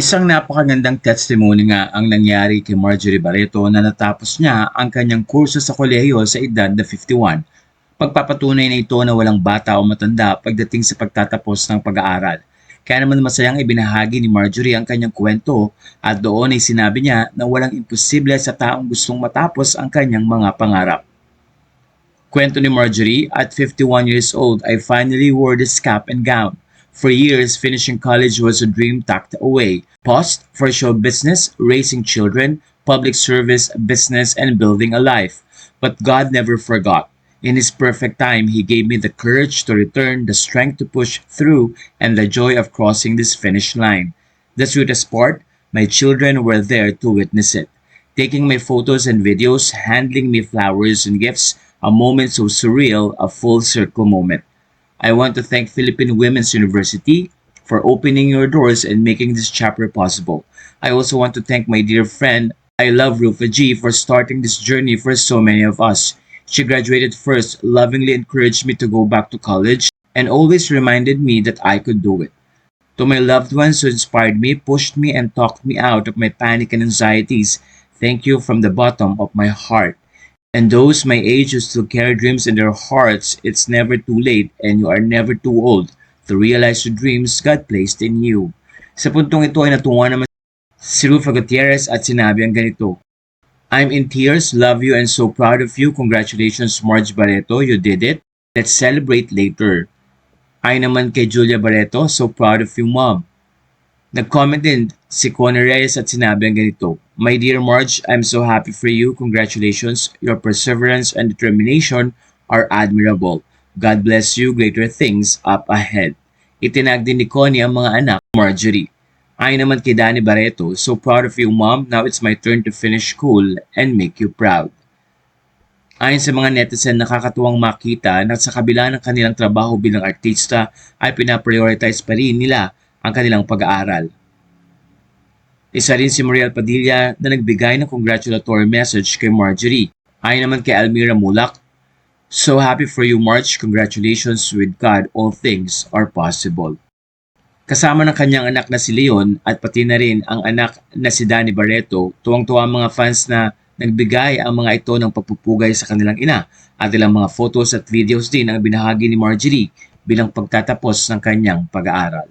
Isang napakagandang testimony nga ang nangyari kay Marjorie Barreto na natapos niya ang kanyang kurso sa kolehiyo sa edad na 51. Pagpapatunay na ito na walang bata o matanda pagdating sa pagtatapos ng pag-aaral. Kaya naman masayang ibinahagi ni Marjorie ang kanyang kwento at doon ay sinabi niya na walang imposible sa taong gustong matapos ang kanyang mga pangarap. Kwento ni Marjorie, at 51 years old, I finally wore this cap and gown. For years, finishing college was a dream tucked away. Paused for show business, raising children, public service, business, and building a life. But God never forgot. In His perfect time, He gave me the courage to return, the strength to push through, and the joy of crossing this finish line. The sweetest part, my children were there to witness it, taking my photos and videos, handing me flowers and gifts, a moment so surreal, a full circle moment. I want to thank Philippine Women's University for opening your doors and making this chapter possible. I also want to thank my dear friend, I love Rufa G, for starting this journey for so many of us. She graduated first, lovingly encouraged me to go back to college, and always reminded me that I could do it. To my loved ones who inspired me, pushed me, and talked me out of my panic and anxieties, thank you from the bottom of my heart. And those my age who still carry dreams in their hearts, it's never too late and you are never too old to realize the dreams God placed in you. Sa puntong ito ay natuwa naman si Rufa Gutierrez at sinabi ang ganito: I'm in tears, love you and so proud of you. Congratulations Marge Barreto, you did it. Let's celebrate later. Ay naman kay Julia Barreto, so proud of you mom. Nag-comment din si Connie Reyes at sinabi ang ganito: My dear Marge, I'm so happy for you. Congratulations. Your perseverance and determination are admirable. God bless you. Greater things up ahead. Itinag din ni Connie ang mga anak Marjorie. Ayon naman kay Danny Barreto, so proud of you mom. Now it's my turn to finish school and make you proud. Ayon sa mga netizen, nakakatuwang makita na sa kabila ng kanilang trabaho bilang artista ay pinaprioritize pa rin nila ang kanilang pag-aaral. Isa rin si Mariel Padilla na nagbigay ng congratulatory message kay Marjorie. Ayon naman kay Almira Mulak, so happy for you Marge, congratulations, with God all things are possible. Kasama ng kanyang anak na si Leon at pati na rin ang anak na si Danny Barreto, tuwang-tuwa ang mga fans na nagbigay ang mga ito ng pagpupugay sa kanilang ina at ilang mga photos at videos din ang binahagi ni Marjorie bilang pagtatapos ng kanyang pag-aaral.